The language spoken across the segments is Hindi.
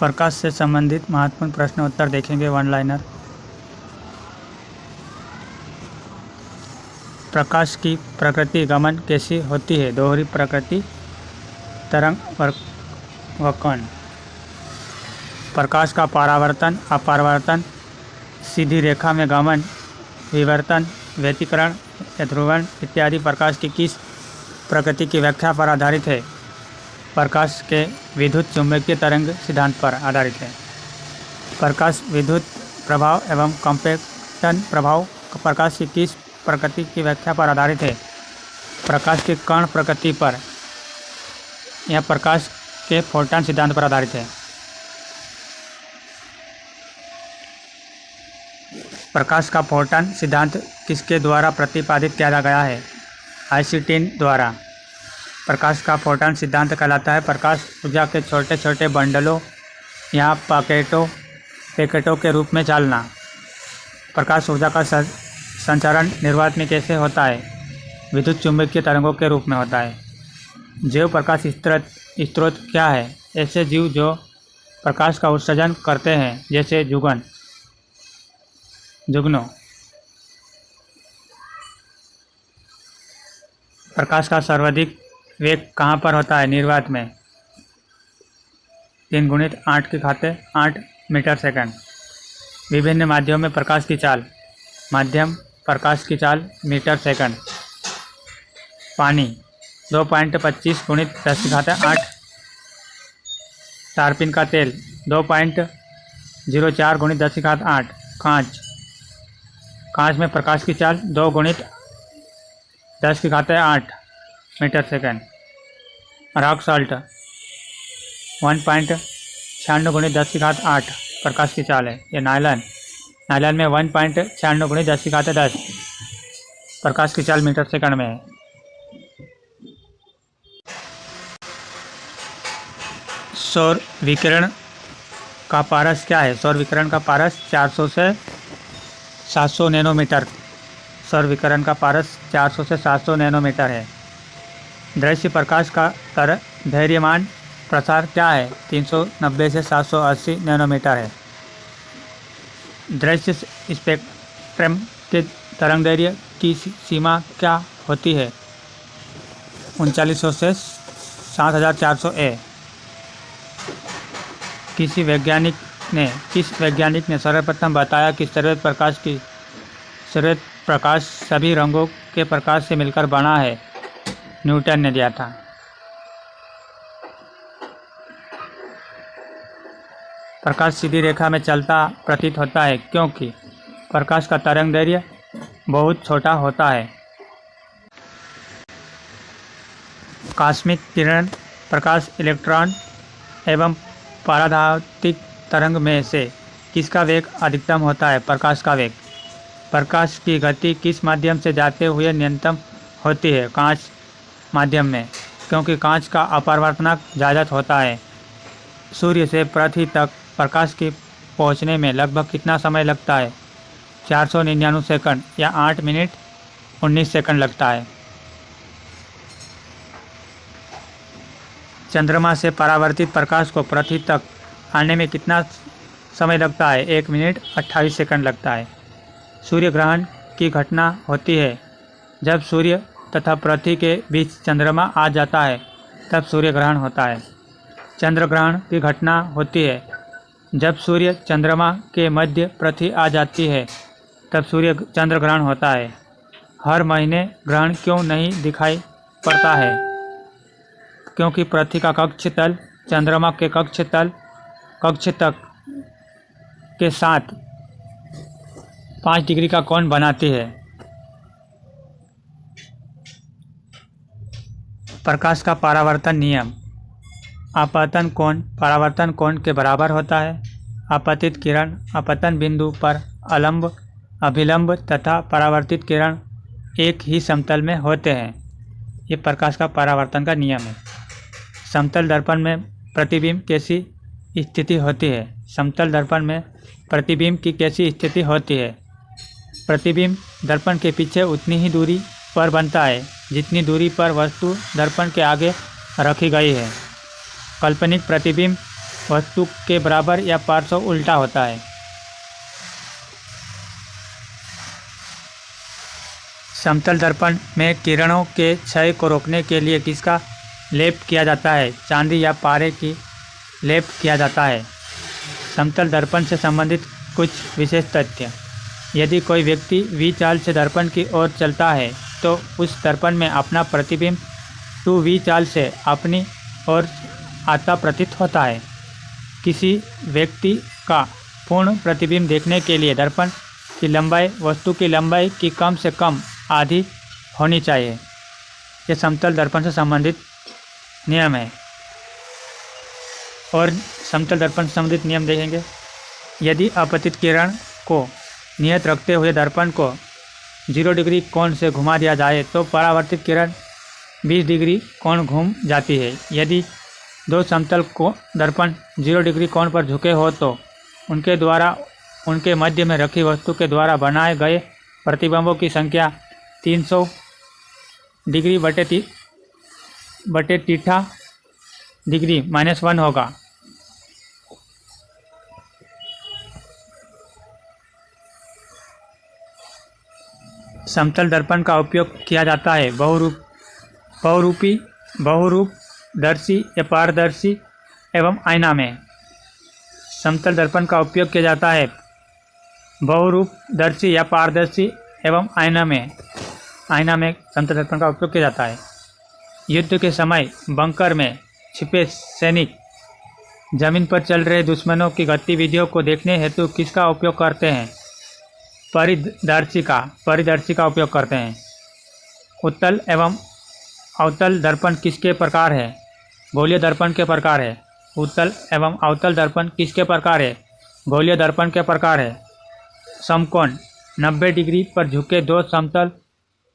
प्रकाश से संबंधित महत्वपूर्ण प्रश्न उत्तर देखेंगे। One liner. प्रकाश की प्रकृति गमन कैसी होती है? दोहरी प्रकृति, तरंग वक्रण। प्रकाश का परावर्तन, अपरावर्तन, सीधी रेखा में गमन, विवर्तन, व्यतिकरण या ध्रुवण इत्यादि प्रकाश की किस प्रकृति की व्याख्या पर आधारित है? प्रकाश के विद्युत चुंबकीय तरंग सिद्धांत पर आधारित है। प्रकाश विद्युत प्रभाव एवं कंपैक्टन प्रभाव प्रकाश की किस प्रकृति की व्याख्या पर आधारित है? प्रकाश की कण प्रकृति पर। यह प्रकाश के फोटॉन सिद्धांत पर आधारित है। प्रकाश का फोटॉन सिद्धांत किसके द्वारा प्रतिपादित किया गया है? आइंस्टीन द्वारा। प्रकाश का फोटॉन सिद्धांत कहलाता है प्रकाश ऊर्जा के छोटे छोटे बंडलों या पैकेटों के रूप में चलना। प्रकाश ऊर्जा का संचरण निर्वात में कैसे होता है? विद्युत चुंबकीय तरंगों के रूप में होता है। जैव प्रकाश स्रोत क्या है? ऐसे जीव जो प्रकाश का उत्सर्जन करते हैं, जैसे जुगनू। प्रकाश का सर्वाधिक वेग कहाँ पर होता है? निर्वात में। 3 गुणित 8 के घाते 8 मीटर सेकंड। विभिन्न माध्यमों में प्रकाश की चाल। माध्यम प्रकाश की चाल मीटर सेकंड। पानी 2.25 गुणित 10 के घाते 8। टारपीन का तेल 2.04 गुणित 10 के घाते 8। कांच में प्रकाश की चाल 2 गुणित 10 के घाते 8 मीटर सेकंड। रॉक साल्ट 1.96 गुणित 10 की घात 8 प्रकाश की चाल है। ये नायलॉन में 1.96 गुणित 10 की घात 10 प्रकाश की चाल मीटर सेकंड में है। सौर विकिरण का पारस क्या है? सौर विकिरण का पारस 400 से 700 नैनोमीटर। सौर विकिरण का पारस 400 से 700 नैनोमीटर है। दृश्य प्रकाश का दैर्घ्यमान प्रसार क्या है? 390 से 780 नैनोमीटर है। दृश्य स्पेक्ट्रम के तरंगदैर्घ्य की सीमा क्या होती है? 3900 से 7400 ए। किस वैज्ञानिक ने सर्वप्रथम बताया कि श्वेत प्रकाश सभी रंगों के प्रकाश से मिलकर बना है? न्यूटन ने दिया था। प्रकाश सीधी रेखा में चलता प्रतीत होता है क्योंकि प्रकाश का तरंगदैर्घ्य बहुत छोटा होता है। कॉस्मिक किरण प्रकाश, इलेक्ट्रॉन एवं पराधातिक तरंग में से किसका वेग अधिकतम होता है? प्रकाश का वेग। प्रकाश की गति किस माध्यम से जाते हुए न्यूनतम होती है? कांच माध्यम में, क्योंकि कांच का अपवर्तनांक ज़्यादा होता है। सूर्य से पृथ्वी तक प्रकाश के पहुंचने में लगभग कितना समय लगता है? 499 सेकंड या 8 मिनट 19 सेकंड लगता है। चंद्रमा से परावर्तित प्रकाश को पृथ्वी तक आने में कितना समय लगता है? 1 मिनट 28 सेकंड लगता है। सूर्य ग्रहण की घटना होती है जब सूर्य तथा पृथ्वी के बीच चंद्रमा आ जाता है, तब सूर्य ग्रहण होता है। चंद्र ग्रहण की घटना होती है जब सूर्य चंद्रमा के मध्य पृथ्वी आ जाती है, तब सूर्य चंद्र ग्रहण होता है। हर महीने ग्रहण क्यों नहीं दिखाई पड़ता है? क्योंकि पृथ्वी का कक्ष तल चंद्रमा के कक्ष तक के साथ 5 डिग्री का कोण बनाती है। प्रकाश का परावर्तन नियम। आपतन कोण परावर्तन कोण के बराबर होता है। आपतित किरण आपतन बिंदु पर अल्लंब, अभिलंब तथा परावर्तित किरण एक ही समतल में होते हैं। ये प्रकाश का परावर्तन का नियम है। समतल दर्पण में प्रतिबिंब कैसी स्थिति होती है? समतल दर्पण में प्रतिबिंब की कैसी स्थिति होती है? प्रतिबिंब दर्पण के पीछे उतनी ही दूरी पर बनता है जितनी दूरी पर वस्तु दर्पण के आगे रखी गई है। काल्पनिक प्रतिबिंब वस्तु के बराबर या पार्श्व उल्टा होता है। समतल दर्पण में किरणों के क्षय को रोकने के लिए किसका लेप किया जाता है? चांदी या पारे की लेप किया जाता है। समतल दर्पण से संबंधित कुछ विशेष तथ्य। यदि कोई व्यक्ति वी चाल से दर्पण की ओर चलता है तो उस दर्पण में अपना प्रतिबिंब 2V चाल से अपनी ओर आता प्रतीत होता है। किसी व्यक्ति का पूर्ण प्रतिबिंब देखने के लिए दर्पण की लंबाई वस्तु की लंबाई की कम से कम आधी होनी चाहिए। ये समतल दर्पण से संबंधित नियम है। और समतल दर्पण से संबंधित नियम देखेंगे। यदि अपतित किरण को नियत रखते हुए दर्पण को 0 डिग्री कोण से घुमा दिया जाए तो परावर्तित किरण 20 डिग्री कोण घूम जाती है। यदि दो समतल को दर्पण 0 डिग्री कोण पर झुके हो तो उनके द्वारा उनके मध्य में रखी वस्तु के द्वारा बनाए गए प्रतिबिंबों की संख्या 300 डिग्री बटे तीठा डिग्री -1 होगा। समतल दर्पण का उपयोग किया जाता है बहुरूपदर्शी या पारदर्शी एवं आईना में। समतल दर्पण का उपयोग किया जाता है बहुरूपदर्शी या पारदर्शी एवं आईना में समतल दर्पण का उपयोग किया जाता है। युद्ध के समय बंकर में छिपे सैनिक जमीन पर चल रहे दुश्मनों की गतिविधियों को देखने हेतु किसका उपयोग करते हैं? परिदर्शी का उपयोग करते हैं। उत्तल एवं अवतल दर्पण किसके प्रकार है? गोलीय दर्पण के प्रकार है। उत्तल एवं अवतल दर्पण किसके प्रकार है? गोलीय दर्पण के प्रकार है। समकोण 90 डिग्री पर झुके दो समतल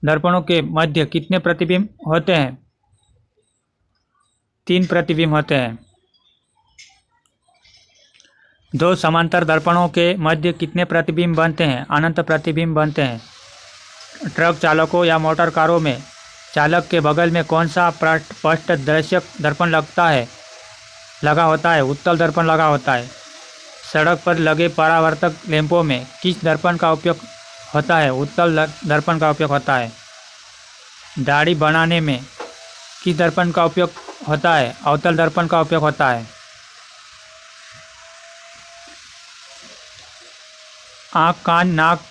दर्पणों के मध्य कितने प्रतिबिंब होते हैं? 3 प्रतिबिंब होते हैं। दो समांतर दर्पणों के मध्य कितने प्रतिबिंब बनते हैं? अनंत प्रतिबिंब बनते हैं। ट्रक चालकों या मोटर कारों में चालक के बगल में कौन सा पृष्ठ दर्शक दर्पण लगा होता है? उत्तल दर्पण लगा होता है। सड़क पर लगे परावर्तक लैंपों में किस दर्पण का उपयोग होता है? उत्तल दर्पण का उपयोग होता है। दाढ़ी बनाने में किस दर्पण का उपयोग होता है? अवतल दर्पण का उपयोग होता है। आँख कान नाक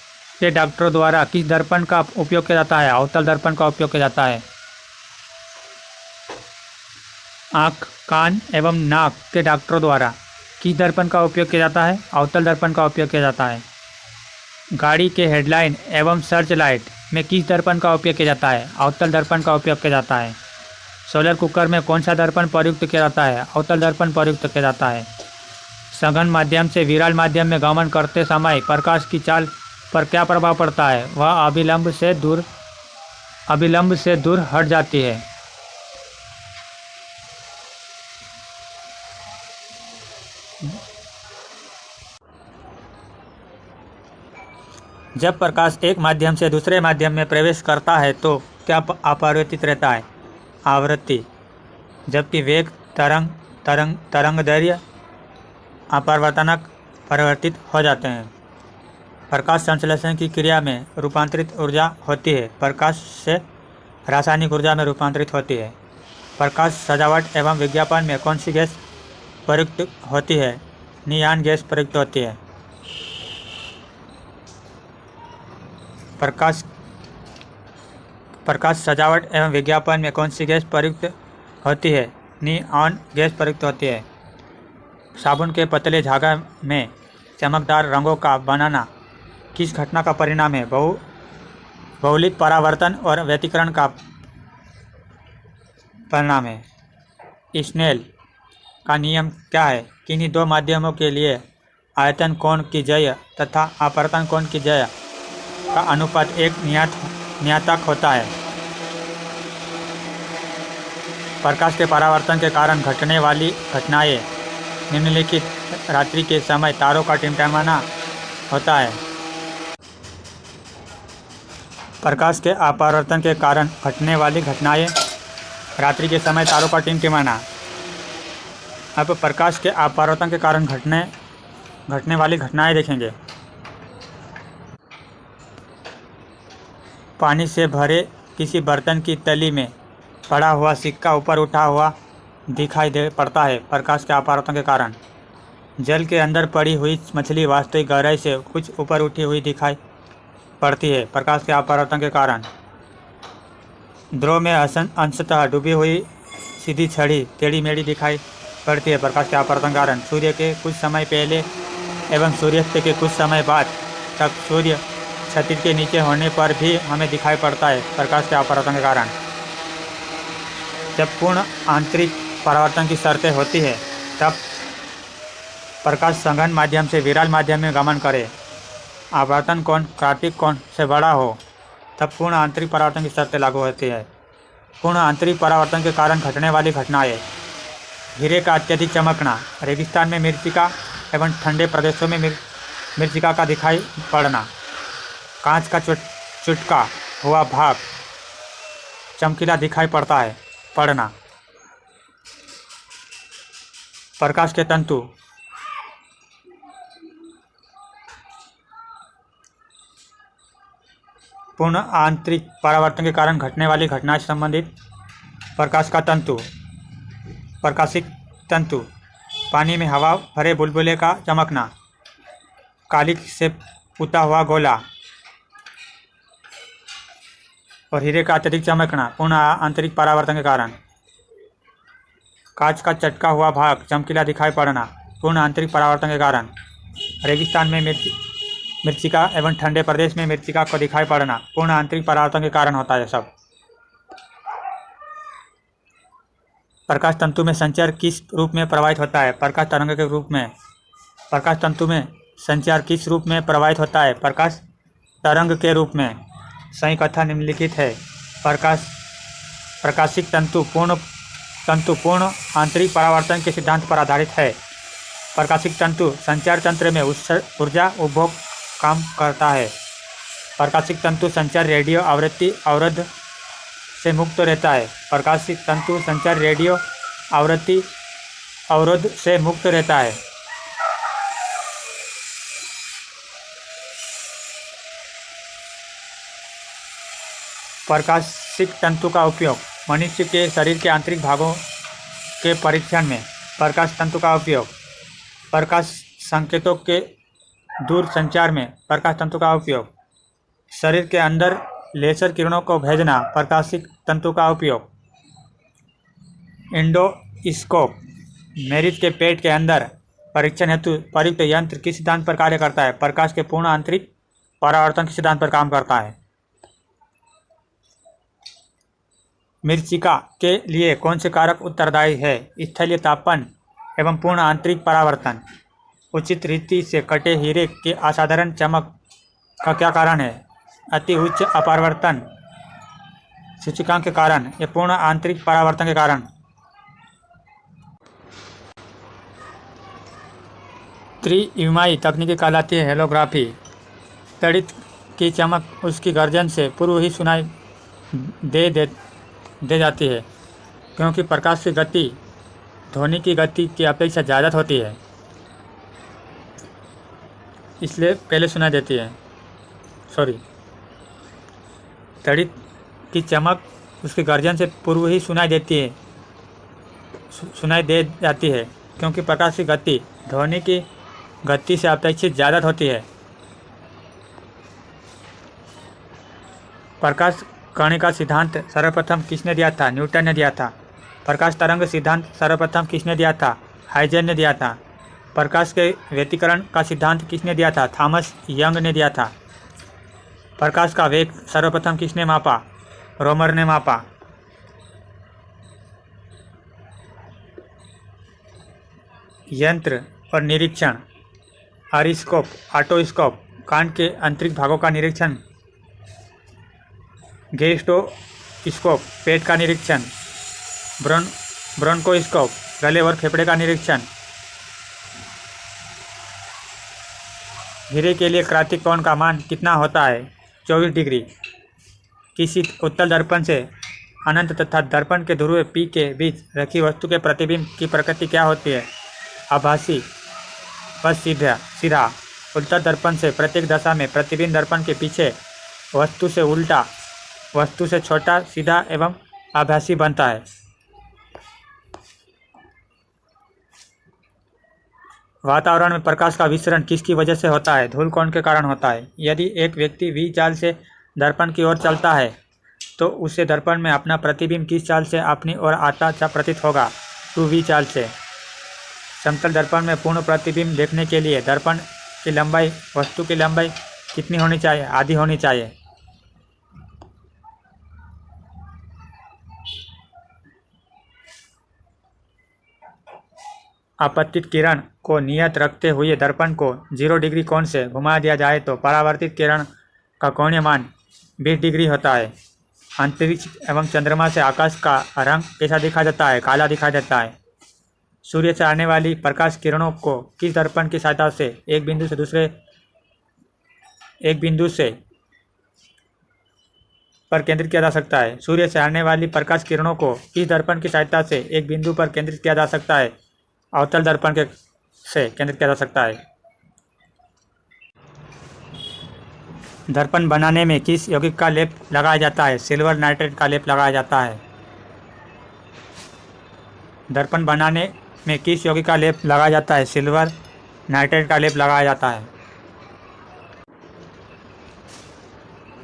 के डॉक्टरों द्वारा किस दर्पण का उपयोग किया जाता है? अवतल दर्पण का उपयोग किया जाता है। आँख कान एवं नाक के डॉक्टरों द्वारा किस दर्पण का उपयोग किया जाता है? अवतल दर्पण का उपयोग किया जाता है। गाड़ी के हेडलाइन एवं सर्च लाइट में किस दर्पण का उपयोग किया जाता है? अवतल दर्पण का उपयोग किया जाता है। सोलर कुकर में कौन सा दर्पण प्रयुक्त किया जाता है? अवतल दर्पण प्रयुक्त किया जाता है। सघन माध्यम से विरल माध्यम में गमन करते समय प्रकाश की चाल पर क्या प्रभाव पड़ता है? वह अभिलंब से दूर हट जाती है। जब प्रकाश एक माध्यम से दूसरे माध्यम में प्रवेश करता है तो क्या अपरिवर्तित रहता है? आवृत्ति। जबकि वेग तरंगदैर्घ्य अपरिवर्तनक परिवर्तित हो जाते हैं। प्रकाश संश्लेषण की क्रिया में रूपांतरित ऊर्जा होती है। प्रकाश से रासायनिक ऊर्जा में रूपांतरित होती है। प्रकाश सजावट एवं विज्ञापन में कौन सी गैस प्रयुक्त होती है? नियान गैस प्रयुक्त होती है। प्रकाश सजावट एवं विज्ञापन में कौन सी गैस प्रयुक्त होती है? नियॉन गैस प्रयुक्त होती है। साबुन के पतले झागा में चमकदार रंगों का बनाना किस घटना का परिणाम है? बहुलिक परावर्तन और व्यतिकरण का परिणाम है। स्नेल का नियम क्या है? किन्हीं दो माध्यमों के लिए आयतन कोण की जय तथा अपवर्तन कोण की जय का अनुपात एक नियतांक होता है। प्रकाश के परावर्तन के कारण घटने वाली घटनाएं निम्नलिखित। रात्रि के समय तारों का टिमटिमाना होता है। प्रकाश के अपवर्तन के कारण घटने वाली घटनाएं रात्रि के समय तारों का टिमटिमाना। अब प्रकाश के अपरावर्तन के कारण घटने वाली घटनाएं देखेंगे। पानी से भरे किसी बर्तन की तली में पड़ा हुआ सिक्का ऊपर उठा हुआ दिखाई दे पड़ता है प्रकाश के अपरावर्तन के कारण। जल के अंदर पड़ी हुई मछली वास्तविक गहराई से कुछ ऊपर उठी हुई दिखाई पड़ती है प्रकाश के अपरावर्तन के कारण। ध्रुव में अंशतः डूबी हुई सीधी छड़ी टेढ़ी मेढ़ी दिखाई पड़ती है प्रकाश के अपरावर्तन के कारण। सूर्य के कुछ समय पहले एवं सूर्यास्त के कुछ समय बाद तक सूर्य क्षतिज के नीचे होने पर भी हमें दिखाई पड़ता है प्रकाश के अपरावर्तन के कारण। जब पूर्ण आंतरिक परावर्तन की शर्तें होती है तब प्रकाश सघन माध्यम से विरल माध्यम में गमन करे, आवर्तन कोण क्रांतिक कोण से बड़ा हो, तब पूर्ण आंतरिक परावर्तन की शर्तें लागू होती है। पूर्ण आंतरिक परावर्तन के कारण घटने वाली घटनाएं: हीरे का अत्यधिक चमकना, रेगिस्तान में मृत्तिका एवं ठंडे प्रदेशों में मृत्तिका का दिखाई पड़ना, कांच का चुटका हुआ भाग चमकीला दिखाई पड़ना, प्रकाश के तंतु पूर्ण आंतरिक परावर्तन के कारण घटने वाली घटनाएं से संबंधित प्रकाश का तंतु, प्रकाशिक तंतु, पानी में हवा भरे बुलबुले का चमकना, कालिक से पुता हुआ गोला और हीरे का अत्यधिक चमकना पूर्ण आंतरिक परावर्तन के कारण। कांच का चटका हुआ भाग चमकीला दिखाई पड़ना पूर्ण आंतरिक परावर्तन के कारण। रेगिस्तान में मृत्तिका एवं ठंडे प्रदेश में मृत्तिका को दिखाई पड़ना पूर्ण आंतरिक परावर्तन के कारण होता है सब। प्रकाश तंतु में संचार किस रूप में प्रवाहित होता है? प्रकाश तरंग के रूप में। प्रकाश तंतु में संचार किस रूप में प्रवाहित होता है? प्रकाश तरंग के रूप में। सही कथा निम्नलिखित है। प्रकाशिक तंतु पूर्ण आंतरिक परावर्तन के सिद्धांत पर आधारित है। प्रकाशिक तंतु संचार तंत्र में ऊर्जा उपभोग काम करता है। प्रकाशिक तंतु संचार रेडियो आवृत्ति अवरोध से मुक्त रहता है। प्रकाशिक तंतु संचार रेडियो आवृत्ति अवरोध से मुक्त रहता है। प्रकाशिक तंतु का उपयोग मनुष्य के शरीर के आंतरिक भागों के परीक्षण में। प्रकाश तंतु का उपयोग प्रकाश संकेतों के दूर संचार में। प्रकाश तंतु का उपयोग शरीर के अंदर लेजर किरणों को भेजना। प्रकाशिक तंतु का उपयोग एंडोस्कोप मरीज के पेट के अंदर परीक्षण हेतु प्रयुक्त यंत्र किस सिद्धांत पर कार्य करता है? प्रकाश के पूर्ण आंतरिक परावर्तन के सिद्धांत पर काम करता है। मृत्तिका के लिए कौन से कारक उत्तरदायी है? स्थलीय तापमान एवं पूर्ण आंतरिक परावर्तन। उचित रीति से कटे हीरे के असाधारण चमक का क्या कारण है? अति उच्च अपरावर्तन सूचकांक के कारण। यह पूर्ण आंतरिक परावर्तन के कारण। त्रिविमीय तकनीक कहलाती है हेलोग्राफी। तड़ित की चमक उसकी गर्जन से पूर्व ही सुनाई दे जाती है, क्योंकि प्रकाश की गति ध्वनि की गति की अपेक्षा ज़्यादा होती है, इसलिए पहले सुनाई देती है। तड़ित की चमक उसकी गर्जन से पूर्व ही सुनाई दे जाती है, क्योंकि प्रकाश की गति ध्वनि की गति से अपेक्षित ज़्यादा होती है। प्रकाश कणिका सिद्धांत सर्वप्रथम किसने दिया था? न्यूटन ने दिया था। प्रकाश तरंग सिद्धांत सर्वप्रथम किसने दिया था? हाइजेन ने दिया था। प्रकाश के व्यतिकरण का सिद्धांत किसने दिया था? थॉमस यंग ने दिया था। प्रकाश का वेग सर्वप्रथम किसने मापा? रोमर ने मापा। यंत्र और निरीक्षण। आरिस्कोप, ऑटोस्कोप, कान के आंतरिक भागों का निरीक्षण। गैस्ट्रोस्कोप, पेट का निरीक्षण। ब्रोंकोस्कोप, गले और फेफड़े का निरीक्षण। हीरे के लिए क्रांतिक कोण का मान कितना होता है? 24 डिग्री। किसी उत्तल दर्पण से अनंत तथा दर्पण के ध्रुव P के बीच रखी वस्तु के प्रतिबिंब की प्रकृति क्या होती है? आभासी व सीधा। उल्टा दर्पण से प्रत्येक दशा में प्रतिबिंब दर्पण के पीछे वस्तु से उल्टा, वस्तु से छोटा, सीधा एवं आभासी बनता है। वातावरण में प्रकाश का विसरण किसकी वजह से होता है? धूल कौन के कारण होता है? यदि एक व्यक्ति V चाल से दर्पण की ओर चलता है तो उसे दर्पण में अपना प्रतिबिंब किस चाल से अपनी ओर आता प्रतीत होगा? 2V चाल से। समतल दर्पण में पूर्ण प्रतिबिंब देखने के लिए दर्पण की लंबाई, वस्तु की लंबाई कितनी होनी चाहिए? आधी होनी चाहिए। आपतित किरण को नियत रखते हुए दर्पण को 0 डिग्री कोण से घुमा दिया जाए तो परावर्तित किरण का कोणीय मान 20 डिग्री होता है। अंतरिक्ष एवं चंद्रमा से आकाश का रंग कैसा दिखा जाता है? काला दिखा जाता है। सूर्य से आने वाली प्रकाश किरणों को किस दर्पण की सहायता से एक बिंदु से पर केंद्रित किया जा सकता है? सूर्य से आने वाली प्रकाश किरणों को किस दर्पण की सहायता से एक बिंदु पर केंद्रित किया जा सकता है? अवतल दर्पण से केंद्रित किया जा सकता है। दर्पण बनाने में किस यौगिक का लेप लगाया जाता है? सिल्वर नाइट्रेट का लेप लगाया जाता है। दर्पण बनाने में किस यौगिक का लेप लगाया जाता है? सिल्वर नाइट्रेट का लेप लगाया जाता है।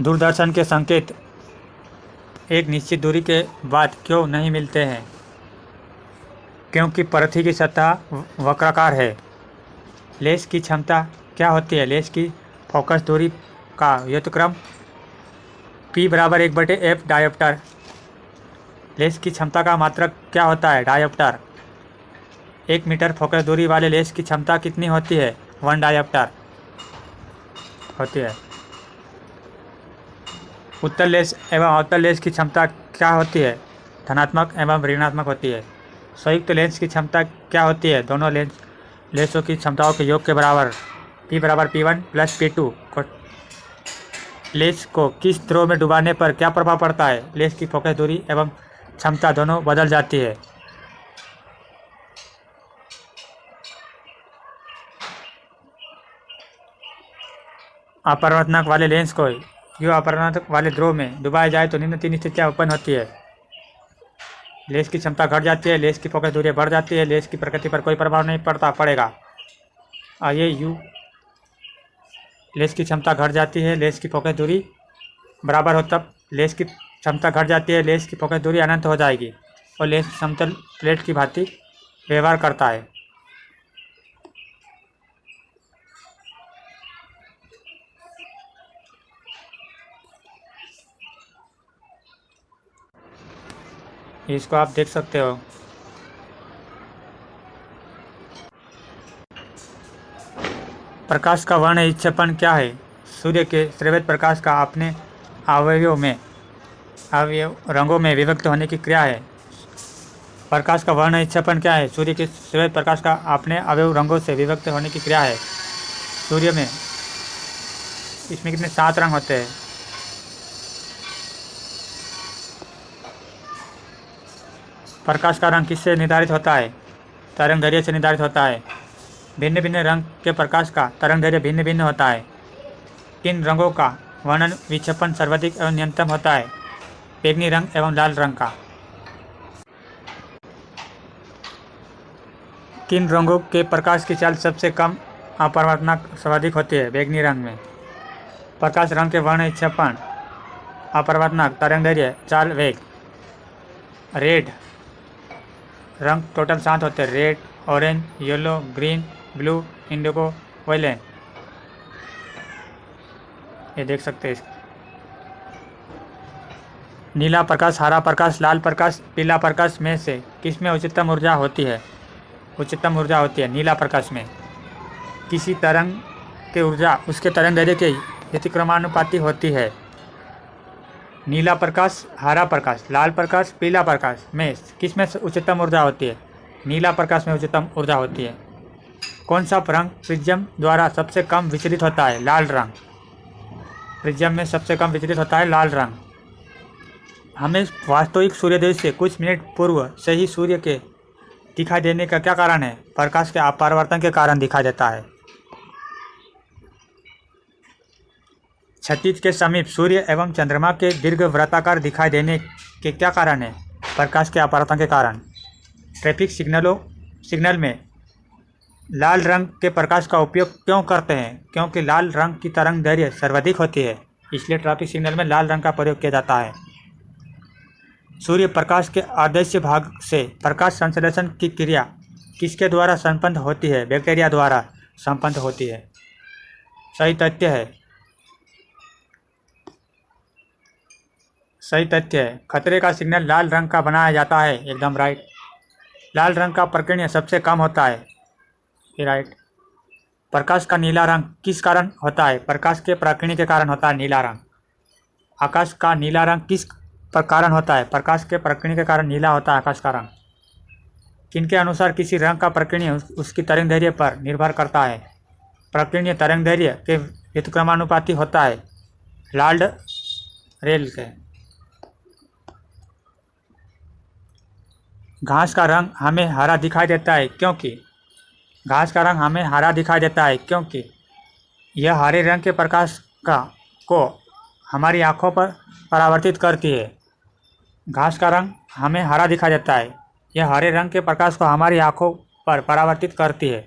दूरदर्शन के संकेत एक निश्चित दूरी के बाद क्यों नहीं मिलते हैं? क्योंकि पृथ्वी की सतह वक्राकार है। लेंस की क्षमता क्या होती है? लेंस की फोकस दूरी का व्युत्क्रम P बराबर 1/f डायोप्टर। लेंस की क्षमता का मात्रक क्या होता है? डायोप्टर। 1 मीटर फोकस दूरी वाले लेंस की क्षमता कितनी होती है? 1 डायोप्टर होती है। उत्तल लेंस एवं अवतल लेंस की क्षमता क्या होती है? धनात्मक एवं ऋणात्मक होती है। संयुक्त लेंस की क्षमता क्या होती है? दोनों लेंसों की क्षमताओं के योग के बराबर। P बराबर P1 प्लस P2। लेंस को किस द्रव में डुबाने पर क्या प्रभाव पड़ता है? लेंस की फोकस दूरी एवं क्षमता दोनों बदल जाती है। अपवर्तनांक वाले लेंस को यो अपवर्तनांक वाले द्रव में डुबाया जाए तो निम्न 3 स्थितियाँ उत्पन्न होती है। लेंस की क्षमता घट जाती है, लेंस की फोकस दूरी बढ़ जाती है, लेंस की प्रकृति पर कोई प्रभाव नहीं पड़ेगा। आइए लेंस की क्षमता घट जाती है, लेंस की फोकस दूरी बराबर हो तब लेंस की क्षमता घट जाती है, लेंस की फोकस दूरी अनंत हो जाएगी और लेंस समतल प्लेट की भांति व्यवहार करता है। इसको आप देख सकते हो। प्रकाश का वर्ण विक्षेपण क्या है? सूर्य के श्वेत प्रकाश का अपने अवयव रंगों में विभक्त होने की क्रिया है। प्रकाश का वर्ण विक्षेपण क्या है? सूर्य के श्वेत प्रकाश का अपने अवयव रंगों से विभक्त होने की क्रिया है। सूर्य में इसमें कितने 7 रंग होते हैं? प्रकाश का रंग किससे निर्धारित होता है? तरंगदैर्घ्य से निर्धारित होता है। भिन्न भिन्न रंग के प्रकाश का तरंगदैर्घ्य भिन्न भिन्न होता है। किन रंगों का वर्णन विक्षेपण सर्वाधिक एवं न्यूनतम होता है? बैंगनी रंग एवं लाल रंग का। किन रंगों के प्रकाश की चाल सबसे कम अपवर्तनांक सर्वाधिक होती है? बैंगनी रंग में। प्रकाश रंग के वर्ण विक्षेपण, अपवर्तनांक, तरंगदैर्घ्य, चाल, वेग। रेड रंग टोटल 7 होते हैं। Red, orange, yellow, green, blue, indigo, violet. ये देख सकते हैं। नीला प्रकाश, हरा प्रकाश, लाल प्रकाश, पीला प्रकाश में से किसमें उच्चतम ऊर्जा होती है? उच्चतम ऊर्जा होती है नीला प्रकाश में। किसी तरंग की ऊर्जा उसके तरंगदैर्घ्य के व्यतिक्रमानुपाती होती है। नीला प्रकाश, हरा प्रकाश, लाल प्रकाश, पीला प्रकाश में किसमें उच्चतम ऊर्जा होती है? नीला प्रकाश में उच्चतम ऊर्जा होती है। कौन सा रंग प्रिज्म द्वारा सबसे कम विचलित होता है? लाल रंग। प्रिज्म में सबसे कम विचलित होता है लाल रंग। हमें वास्तविक सूर्योदय से कुछ मिनट पूर्व से ही सूर्य के दिखाई देने का क्या कारण है? प्रकाश के अपरावर्तन के कारण दिखाई देता है। क्षितिज के समीप सूर्य एवं चंद्रमा के दीर्घ वृत्ताकार दिखाई देने के क्या कारण है? प्रकाश के अपरावर्तन के कारण। ट्रैफिक सिग्नल में लाल रंग के प्रकाश का उपयोग क्यों करते हैं? क्योंकि लाल रंग की तरंग दैर्घ्य सर्वाधिक होती है, इसलिए ट्रैफिक सिग्नल में लाल रंग का प्रयोग किया जाता है। सूर्य प्रकाश के अदृश्य भाग से प्रकाश संश्लेषण की क्रिया किसके द्वारा संपन्न होती है? बैक्टीरिया द्वारा संपन्न होती है। सही तथ्य है। खतरे का सिग्नल लाल रंग का बनाया जाता है। एकदम राइट। लाल रंग का प्रकीर्णन सबसे कम होता है। ये राइट। प्रकाश का नीला रंग किस कारण होता है? प्रकाश के प्रकीर्णन के कारण होता है नीला रंग। आकाश का नीला रंग किस कारण होता है? प्रकाश के प्रकीर्णन के कारण नीला होता है आकाश का रंग। किनके अनुसार किसी रंग का प्रकीर्णन उसकी तरंगदैर्घ्य पर निर्भर करता है? प्रकीर्णन तरंगदैर्घ्य के व्युत्क्रमानुपाती होता है। लॉर्ड रेल के। घास का रंग हमें हरा दिखाई देता है क्योंकि यह हरे रंग के प्रकाश को हमारी आँखों पर परावर्तित करती है। घास का रंग हमें हरा दिखाई देता है। यह हरे रंग के प्रकाश को हमारी आँखों पर परावर्तित करती है।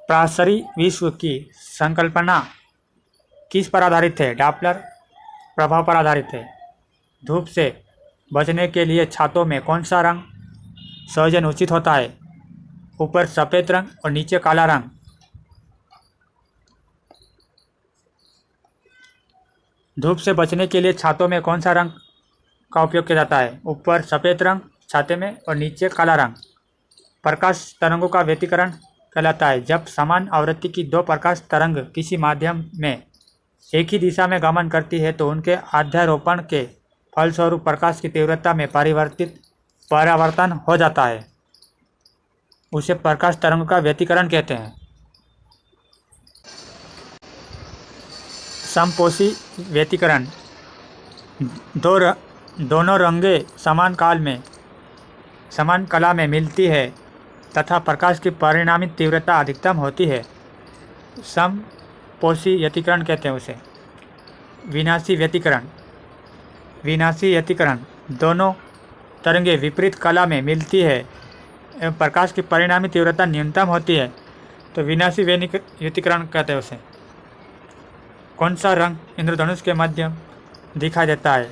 प्रासरी विश्व की संकल्पना किस पर आधारित है? डॉपलर प्रभाव पर आधारित है। धूप से बचने के लिए छातों में कौन सा रंग संयोजन उचित होता है? ऊपर सफ़ेद रंग और नीचे काला रंग। धूप से बचने के लिए छातों में कौन सा रंग का उपयोग किया जाता है? ऊपर सफ़ेद रंग छाते में और नीचे काला रंग। प्रकाश तरंगों का व्यतिकरण कहलाता है। जब समान आवृत्ति की दो प्रकाश तरंग किसी माध्यम में एक ही दिशा में गमन करती है तो उनके अध्यारोपण के फलस्वरूप प्रकाश की तीव्रता में परावर्तन हो जाता है। उसे प्रकाश तरंगों का व्यतिकरण कहते हैं। समपोषी व्यतिकरण। दोनों रंगें समान कला में मिलती है तथा प्रकाश की परिणामी तीव्रता अधिकतम होती है। समपोषी व्यतिकरण कहते हैं उसे। विनाशी व्यतिकरण। दोनों तरंगें विपरीत कला में मिलती है एवं प्रकाश की परिणामी तीव्रता न्यूनतम होती है तो विनाशी व्यतिकरण कहते हैं उसे। कौन सा रंग इंद्रधनुष के मध्य दिखाई देता है?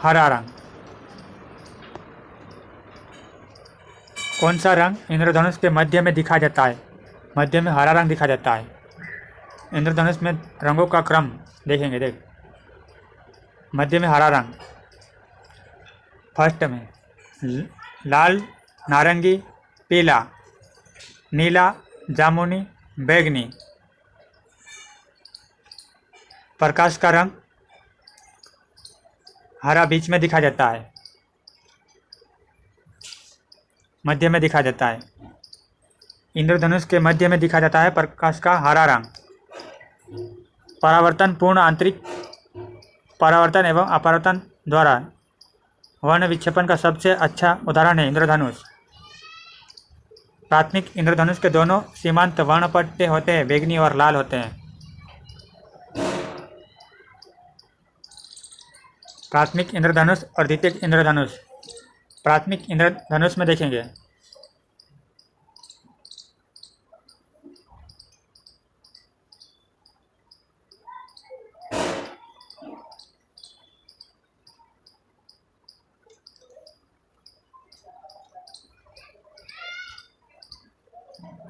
हरा रंग। कौन सा रंग इंद्रधनुष के मध्य में दिखाई देता है? मध्य में हरा रंग दिखाई देता है। इंद्रधनुष में रंगों का क्रम देखेंगे। देख, मध्य में हरा रंग, फर्स्ट में लाल, नारंगी, पीला, नीला, जामुनी, बैंगनी। प्रकाश का रंग हरा बीच में दिखाई देता है, मध्य में दिखाई देता है। इंद्रधनुष के मध्य में दिखाई देता है प्रकाश का हरा रंग। परावर्तन पूर्ण आंतरिक परावर्तन एवं अपरावर्तन द्वारा वर्ण विक्षेपण का सबसे अच्छा उदाहरण है इंद्रधनुष। प्राथमिक इंद्रधनुष के दोनों सीमांत वर्णपट्टे होते हैं, बैंगनी और लाल होते हैं। प्राथमिक इंद्रधनुष और द्वितीयक इंद्रधनुष। प्राथमिक इंद्रधनुष में देखेंगे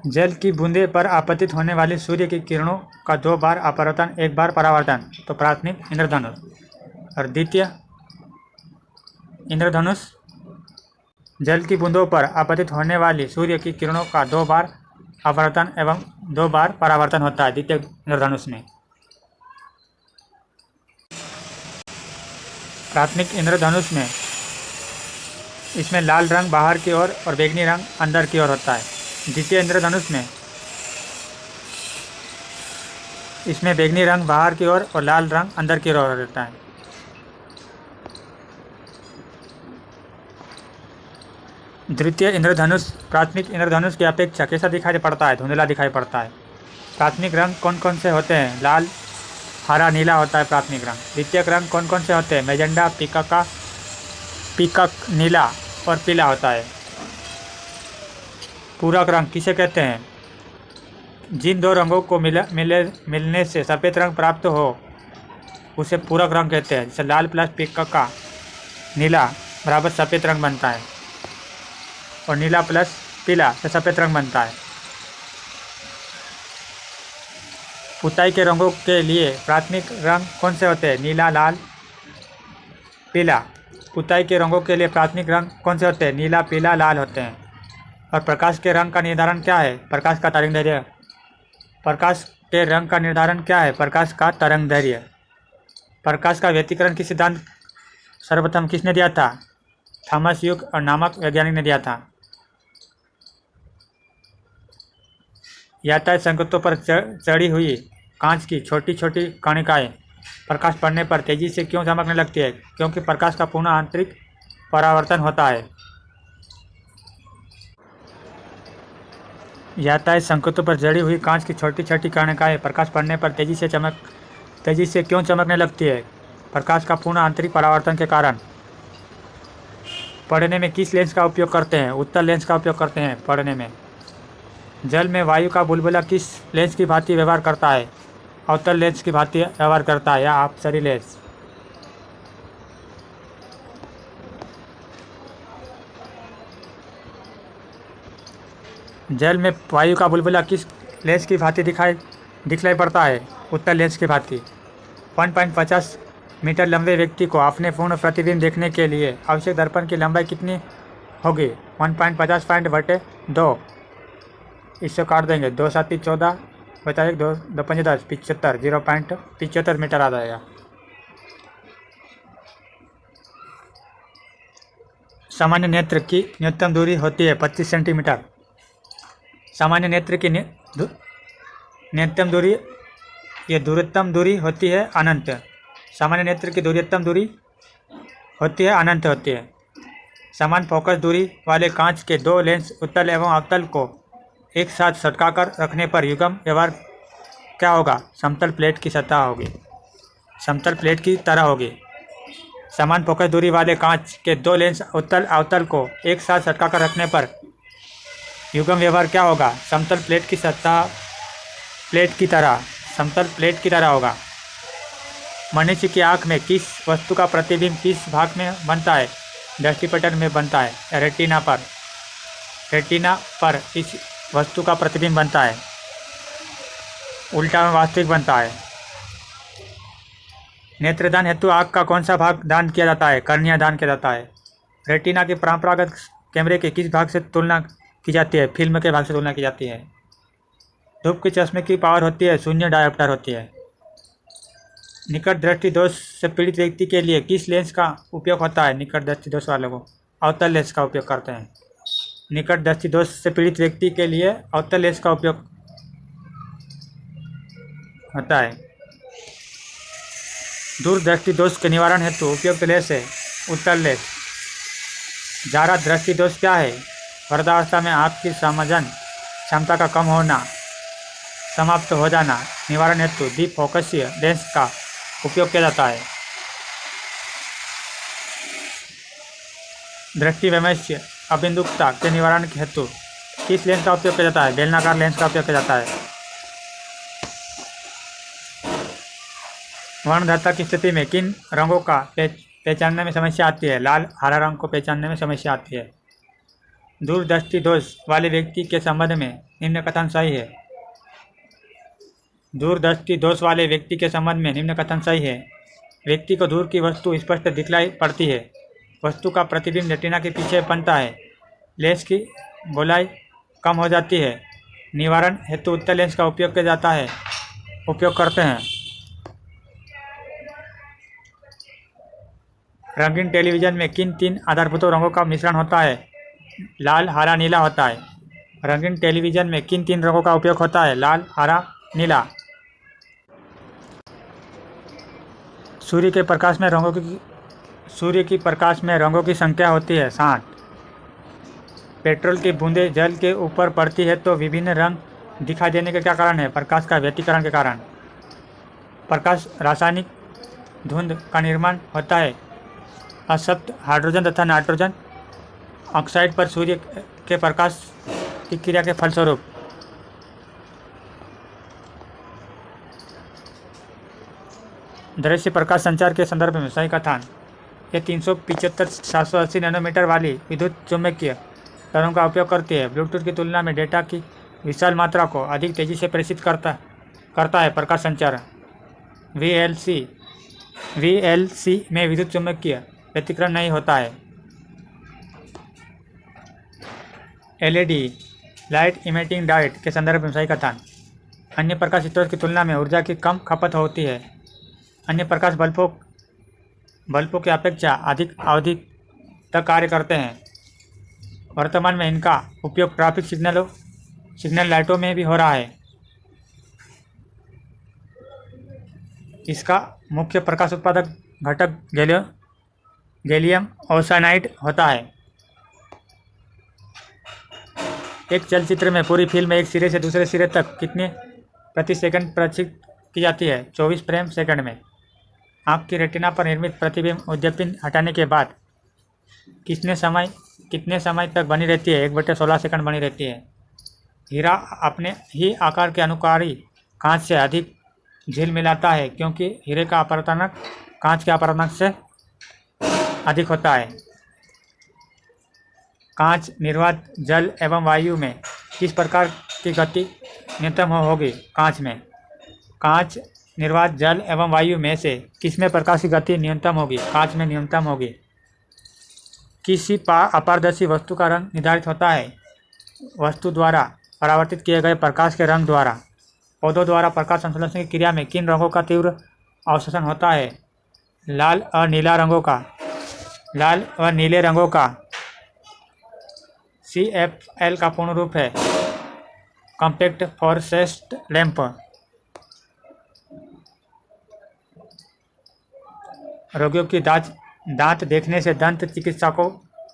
जल की बूंदे पर आपतित होने वाली सूर्य की किरणों का 2 बार अपवर्तन 1 बार परावर्तन तो प्राथमिक इंद्रधनुष। और द्वितीय इंद्रधनुष जल की बूंदों पर आपतित होने वाली सूर्य की किरणों का 2 बार अपवर्तन एवं 2 बार परावर्तन होता है द्वितीय इंद्रधनुष में। प्राथमिक इंद्रधनुष में इसमें लाल रंग बाहर की ओर और बैंगनी रंग अंदर की ओर होता है। द्वितीय इंद्रधनुष में इसमें बैंगनी रंग बाहर की ओर और लाल रंग अंदर की ओर रहता है। द्वितीय इंद्रधनुष प्राथमिक इंद्रधनुष की अपेक्षा कैसा दिखाई पड़ता है? धुंधला दिखाई पड़ता है। प्राथमिक रंग कौन कौन से होते हैं? लाल, हरा, नीला होता है प्राथमिक रंग। द्वितीयक रंग कौन कौन से होते हैं? मैजेंडा, पीकॉक, नीला और पीला होता है। पूरक रंग किसे कहते हैं? जिन दो रंगों को मिलने से सफ़ेद रंग प्राप्त हो उसे पूरक रंग कहते हैं। जैसे लाल प्लस पीकॉक नीला बराबर सफ़ेद रंग बनता है और नीला प्लस पीला से सफ़ेद रंग बनता है। पुताई के रंगों के लिए प्राथमिक रंग कौन से होते हैं? नीला, लाल, पीला। पुताई के रंगों के लिए प्राथमिक रंग कौन से होते हैं? नीला, पीला, लाल होते हैं। और प्रकाश के रंग का निर्धारण क्या है? प्रकाश का तरंगदैर्घ्य। प्रकाश के रंग का निर्धारण क्या है? प्रकाश का तरंगदैर्घ्य। प्रकाश का व्यतिकरण की सिद्धांत सर्वप्रथम किसने दिया था? थॉमस ह्यूग और नामक वैज्ञानिक ने दिया था। यातायात संकेतों पर चढ़ी हुई कांच की छोटी छोटी कणिकाएं प्रकाश पड़ने पर तेजी से क्यों चमकने लगती है? क्योंकि प्रकाश का पूर्ण आंतरिक परावर्तन होता है। यातायात संकेतों पर जड़ी हुई कांच की छोटी छोटी कणिकाएं प्रकाश पड़ने पर तेजी से क्यों चमकने लगती है? प्रकाश का पूर्ण आंतरिक परावर्तन के कारण। पढ़ने में किस लेंस का उपयोग करते हैं? उत्तल लेंस का उपयोग करते हैं पढ़ने में। जल में वायु का बुलबुला किस लेंस की भांति व्यवहार करता है? अवतल लेंस की भांति व्यवहार करता है या अपसरी लेंस। जल में वायु का बुलबुला किस लेंस की भांति दिखलाई पड़ता है? उत्तल लेंस की भांति। 1.50 मीटर लंबे व्यक्ति को अपने पूर्ण प्रतिबिंब देखने के लिए आवश्यक दर्पण की लंबाई कितनी होगी? 1.50 पॉइंट बटे 2। इससे काट देंगे 2 7 14 बचा 1 2 2 5 10 75 0.75 मीटर आ जाएगा। सामान्य नेत्र की न्यूनतम दूरी होती है 25 सेंटीमीटर। सामान्य नेत्र की न्यूनतम दूरी ये दूरतम दूरी होती है अनंत। सामान्य नेत्र की दूरतम दूरी होती है अनंत होती है। समान फोकस दूरी वाले कांच के दो लेंस उत्तल एवं अवतल को एक साथ सटकाकर रखने पर युग्म व्यवहार क्या होगा? समतल प्लेट की सतह होगी, समतल प्लेट की तरह होगी। समान फोकस दूरी वाले कांच के दो लेंस उत्तल अवतल को एक साथ सटकाकर रखने पर युग्म व्यवहार क्या होगा? समतल प्लेट की सतह प्लेट की तरह, समतल प्लेट की तरह होगा। मनुष्य की आँख में किस वस्तु का प्रतिबिंब किस भाग में बनता है? दृष्टिपटल में बनता है। रेटिना पर इस वस्तु का प्रतिबिंब बनता है। उल्टा में वास्तविक बनता है। नेत्रदान हेतु आँख का कौन सा भाग दान किया जाता है? कर्निया दान किया जाता है। रेटिना की परंपरागत कैमरे के किस भाग से तुलना की जाती है? फिल्म के भाग से तुलना की जाती है। धूप के चश्मे की पावर होती है 0 डायोप्टर होती है। निकट दृष्टि दोष से पीड़ित व्यक्ति के लिए किस लेंस का उपयोग होता है? निकट दृष्टि दोष वालों को अवतल लेंस का उपयोग करते हैं। निकट दृष्टि दोष से पीड़ित व्यक्ति के लिए अवतल लेंस का उपयोग होता है। दूर दृष्टि दोष के निवारण हेतु उपयुक्त लेंस है उत्तल लेंस। जारा दृष्टि दोष क्या है? वृद्धावस्था में आँख की समझन क्षमता का कम होना, समाप्त हो जाना। निवारण हेतु दीप फोकसीय लेंस का उपयोग किया जाता है। दृष्टि वैमनस्य अबिंदुकता के निवारण हेतु किस लेंस का उपयोग किया जाता है? बेलनाकार लेंस का उपयोग किया जाता है। वर्णधारता की स्थिति में किन रंगों का पहचानने में समस्या आती है? लाल, हरा रंग को पहचानने में समस्या आती है। दूरदृष्टि दोष वाले व्यक्ति के संबंध में निम्न कथन सही है। दूरदृष्टि दोष वाले व्यक्ति के संबंध में निम्न कथन सही है। व्यक्ति को दूर की वस्तु स्पष्ट दिखलाई पड़ती है। वस्तु का प्रतिबिंब रेटिना के पीछे बनता है। लेंस की गोलाई कम हो जाती है। निवारण हेतु उत्तल लेंस का उपयोग करते हैं। रंगीन टेलीविजन में किन 3 आधारभूत रंगों का मिश्रण होता है? लाल, हरा, नीला होता है। रंगीन टेलीविजन में किन 3 रंगों का उपयोग होता है? लाल, हरा, नीला। सूर्य की प्रकाश में रंगों की संख्या होती है 60। पेट्रोल की बूंदें जल के ऊपर पड़ती है तो विभिन्न रंग दिखाई देने के क्या कारण है? प्रकाश का व्यतिकरण के कारण। प्रकाश रासायनिक धुंध का निर्माण होता है असंतृप्त हाइड्रोजन तथा नाइट्रोजन ऑक्साइड पर सूर्य के प्रकाश की क्रिया के फलस्वरूप। दृश्य प्रकाश संचार के संदर्भ में सही कथन। ये 375-780 नैनोमीटर वाली विद्युत चुम्बकीय तरंगों का उपयोग करती है। ब्लूटूथ की तुलना में डेटा की विशाल मात्रा को अधिक तेजी से प्रेषित करता है प्रकाश संचार। VLC में विद्युत चुम्बकीय व्यतिकरण नहीं होता है। LED लाइट इमिटिंग डायोड के संदर्भ में सही कथन। अन्य प्रकाश स्रोत की तुलना में ऊर्जा की कम खपत होती है। अन्य प्रकाश बल्बों की अपेक्षा अधिक अवधि तक कार्य करते हैं। वर्तमान में इनका उपयोग ट्रैफिक सिग्नल लाइटों में भी हो रहा है। इसका मुख्य प्रकाश उत्पादक घटक गैलियम आर्सेनाइड होता है। एक चलचित्र में पूरी फिल्म एक सिरे से दूसरे सिरे तक कितने प्रति सेकंड प्रदर्शित की जाती है? 24 फ्रेम सेकंड में। आँख की रेटिना पर निर्मित प्रतिबिंब उद्दीपन हटाने के बाद कितने समय तक बनी रहती है? 1/16 सेकंड बनी रहती है। हीरा अपने ही आकार के अनुकारी कांच से अधिक झिलमिलाता है क्योंकि हीरे का अपवर्तनांक कांच के अपवर्तनांक से अधिक होता है। कांच, निर्वात, जल एवं वायु में किस प्रकार की गति न्यूनतम होगी? कांच, निर्वात, जल एवं वायु में से किसमें प्रकाश की गति न्यूनतम होगी? कांच में न्यूनतम होगी। किसी अपारदर्शी वस्तु का रंग निर्धारित होता है वस्तु द्वारा परावर्तित किए गए प्रकाश के रंग द्वारा। पौधों द्वारा प्रकाश संश्लेषण की क्रिया में किन रंगों का तीव्र अवशोषण होता है? लाल और नीले रंगों का। CFL का पूर्ण रूप है कॉम्पैक्ट फ्लोरोसेंट लैंप। रोगियों की दांत देखने से दंत चिकित्सकों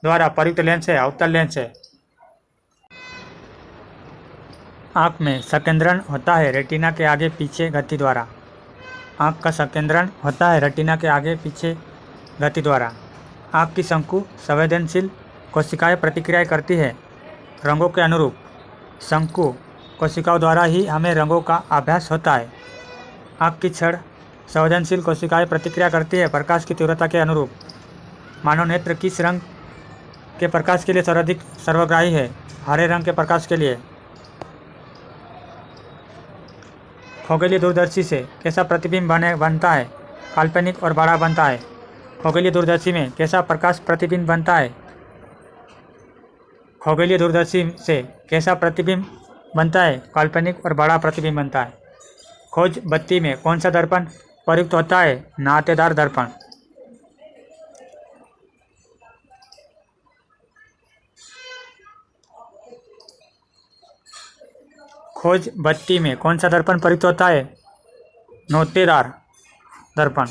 द्वारा प्रयुक्त लेंस है अवतल लेंस है। आँख में संकेंद्रण होता है रेटिना के आगे पीछे गति द्वारा। आँख का संकेंद्रण होता है रेटिना के आगे पीछे गति द्वारा। आँख की शंकु संवेदनशील कोशिकाएं प्रतिक्रिया करती है रंगों के अनुरूप। शंकु कोशिकाओं द्वारा ही हमें रंगों का आभास होता है। आँख की छड़ संवेदनशील कोशिकाएं प्रतिक्रिया करती है प्रकाश की तीव्रता के अनुरूप। मानव नेत्र किस रंग के प्रकाश के लिए सर्वाधिक सर्वग्राही है? हरे रंग के प्रकाश के लिए। खगोलीय दूरदर्शी से कैसा प्रतिबिंब बनता है? काल्पनिक और बड़ा बनता है। खगोलीय दूरदर्शी में कैसा प्रकाश प्रतिबिंब बनता है? खगोलीय दूरदर्शी से कैसा प्रतिबिंब बनता है? काल्पनिक और बड़ा प्रतिबिंब बनता है। खोज बत्ती में कौन सा दर्पण प्रयुक्त होता है? नातेदार दर्पण। खोज बत्ती में कौन सा दर्पण प्रयुक्त होता है? नोतेदार दर्पण।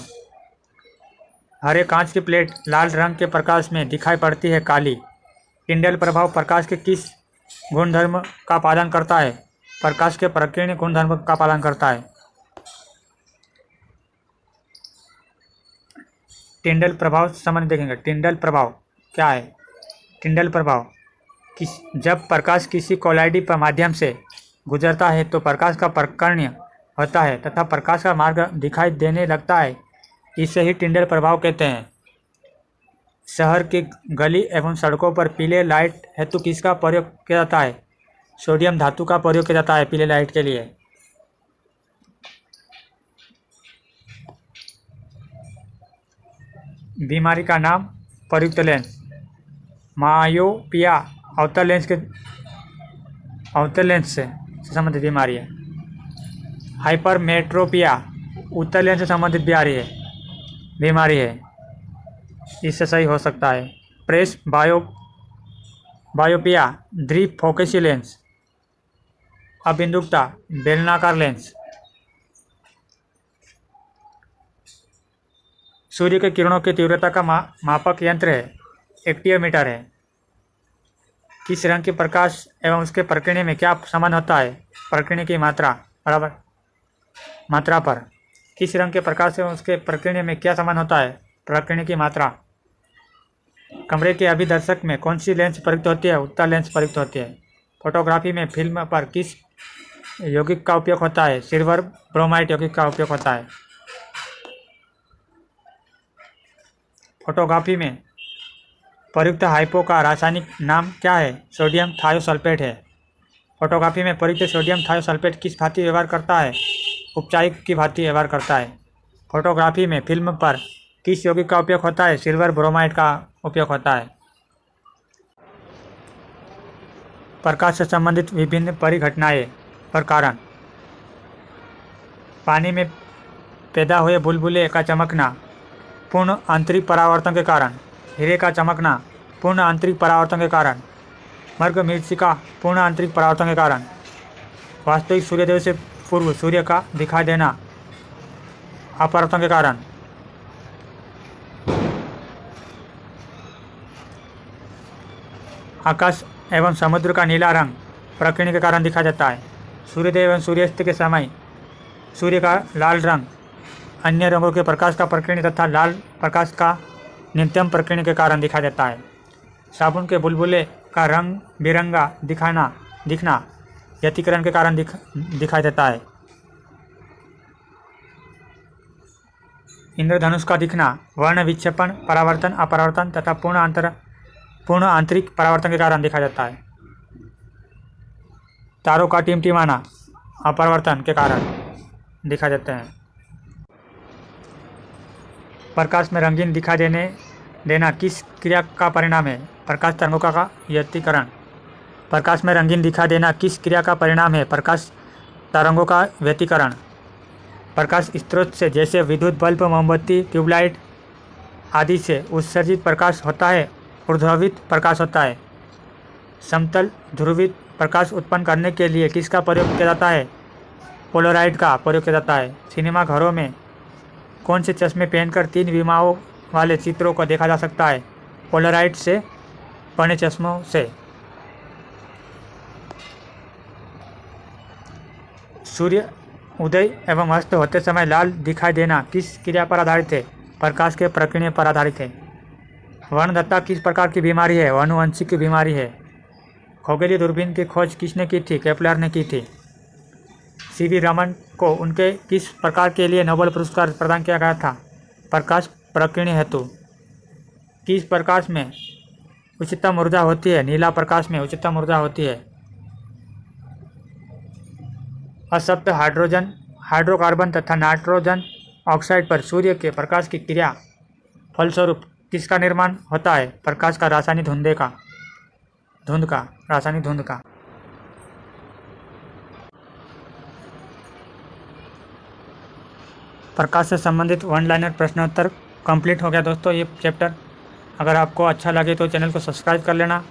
हरे कांच की प्लेट लाल रंग के प्रकाश में दिखाई पड़ती है काली। टिंडेल प्रभाव प्रकाश के किस गुणधर्म का पालन करता है? प्रकाश के प्रकीर्णन गुणधर्म का पालन करता है। टिंडेल प्रभाव संबंध देखेंगे। टिंडेल प्रभाव क्या है? टिंडेल प्रभाव जब प्रकाश किसी कोलाइडी पर माध्यम से गुजरता है तो प्रकाश का प्रकीर्णन होता है तथा प्रकाश का मार्ग दिखाई देने लगता है। इसे ही टिंडेल प्रभाव कहते हैं। शहर की गली एवं सड़कों पर पीले लाइट हेतु किसका प्रयोग किया जाता है? सोडियम धातु का प्रयोग किया जाता है पीले लाइट के लिए। बीमारी का नाम प्रयुक्त लेंस। मायोपिया अवतल लेंस से संबंधित बीमारी है। हाइपरमेट्रोपिया उत्तल लेंस से संबंधित बीमारी है। इससे सही हो सकता है। Press बायोपिया द्विफोकसीय lens. अबिंदुकता बेलनाकार लेंस। सूर्य के किरणों की तीव्रता का मापक यंत्र है एक्टियोमीटर है। किस रंग के प्रकाश एवं उसके प्रकीर्णन में क्या संबंध होता है? प्रकीर्णन की मात्रा बराबर मात्रा पर। किस रंग के प्रकाश एवं उसके प्रकीर्णन में क्या संबंध होता है? प्रकीर्णन की मात्रा। कमरे के अभिदर्शक में कौन सी लेंस प्रयुक्त होती है? उत्तल लेंस प्रयुक्त होती है। फोटोग्राफी में फिल्म पर किस यौगिक का उपयोग होता है? सिल्वर ब्रोमाइड यौगिक का उपयोग होता है। फोटोग्राफी में प्रयुक्त हाइपो का रासायनिक नाम क्या है? सोडियम थायोसल्फेट है। फोटोग्राफी में प्रयुक्त सोडियम थायोसल्फेट किस भांति व्यवहार करता है? उपचायक की भांति व्यवहार करता है। फोटोग्राफी में फिल्म पर किस यौगिक का उपयोग होता है? सिल्वर ब्रोमाइड का उपयोग होता है। प्रकाश से संबंधित विभिन्न परिघटनाएं और कारण। पानी में पैदा हुए बुलबुले का चमकना पूर्ण आंतरिक परावर्तन के कारण। हीरे का चमकना पूर्ण आंतरिक परावर्तन के कारण। मर्ग मरीचिका पूर्ण आंतरिक परावर्तन के कारण। वास्तविक सूर्योदय से पूर्व सूर्य का दिखाई देना अपरावर्तन के कारण। आकाश एवं समुद्र का नीला रंग प्रकीर्णन के कारण दिखाई देता है। सूर्योदय एवं सूर्यास्त के समय सूर्य का लाल रंग अन्य रंगों के प्रकाश का प्रकीर्णन तथा लाल प्रकाश का न्यूनतम प्रकीर्णन के कारण दिखाई देता है। साबुन के बुलबुले का रंग बिरंगा दिखना व्यतिकरण के कारण दिखाई देता है। इंद्रधनुष का दिखना वर्ण विक्षेपण, परावर्तन, अपरावर्तन तथा पूर्ण आंतरिक परावर्तन के कारण दिखाई देता है। तारों का टिमटिमाना अपरावर्तन के कारण दिखाई देते हैं। प्रकाश में रंगीन दिखाई देना किस क्रिया का परिणाम है? प्रकाश तरंगों का व्यतिकरण। प्रकाश में रंगीन दिखाई देना किस क्रिया का परिणाम है? प्रकाश तरंगों का व्यतिकरण। प्रकाश स्रोत से जैसे विद्युत बल्ब, मोमबत्ती, ट्यूबलाइट आदि से उत्सर्जित प्रकाश होता है ऊर्ध्ववित प्रकाश होता है। समतल ध्रुवित प्रकाश उत्पन्न करने के लिए किसका प्रयोग किया जाता है? पोलराइड का प्रयोग किया जाता है। सिनेमा घरों में कौन से चश्मे पहनकर 3 विमाओं वाले चित्रों को देखा जा सकता है? पोलराइड से बने चश्मों से। सूर्य उदय एवं अस्त होते समय लाल दिखाई देना किस क्रिया पर आधारित है? प्रकाश के प्रकीर्णन पर आधारित है। वर्णदत्ता किस प्रकार की बीमारी है? आनुवंशिक बीमारी है। खगोलीय दूरबीन की खोज किसने की थी? केपलर ने की थी। सीवी रमन को उनके किस प्रकार के लिए नोबेल पुरस्कार प्रदान किया गया था? प्रकाश प्रकीर्णन हेतु। किस प्रकाश में उच्चतम ऊर्जा होती है? नीला प्रकाश में उच्चतम ऊर्जा होती है। अशुद्ध हाइड्रोजन, हाइड्रोकार्बन तथा नाइट्रोजन ऑक्साइड पर सूर्य के प्रकाश की क्रिया फलस्वरूप किसका निर्माण होता है? प्रकाश का रासायनिक रासायनिक धुंध का। प्रकाश से संबंधित वन लाइनर प्रश्नोत्तर कंप्लीट हो गया दोस्तों ये चैप्टर। अगर आपको अच्छा लगे तो चैनल को सब्सक्राइब कर लेना।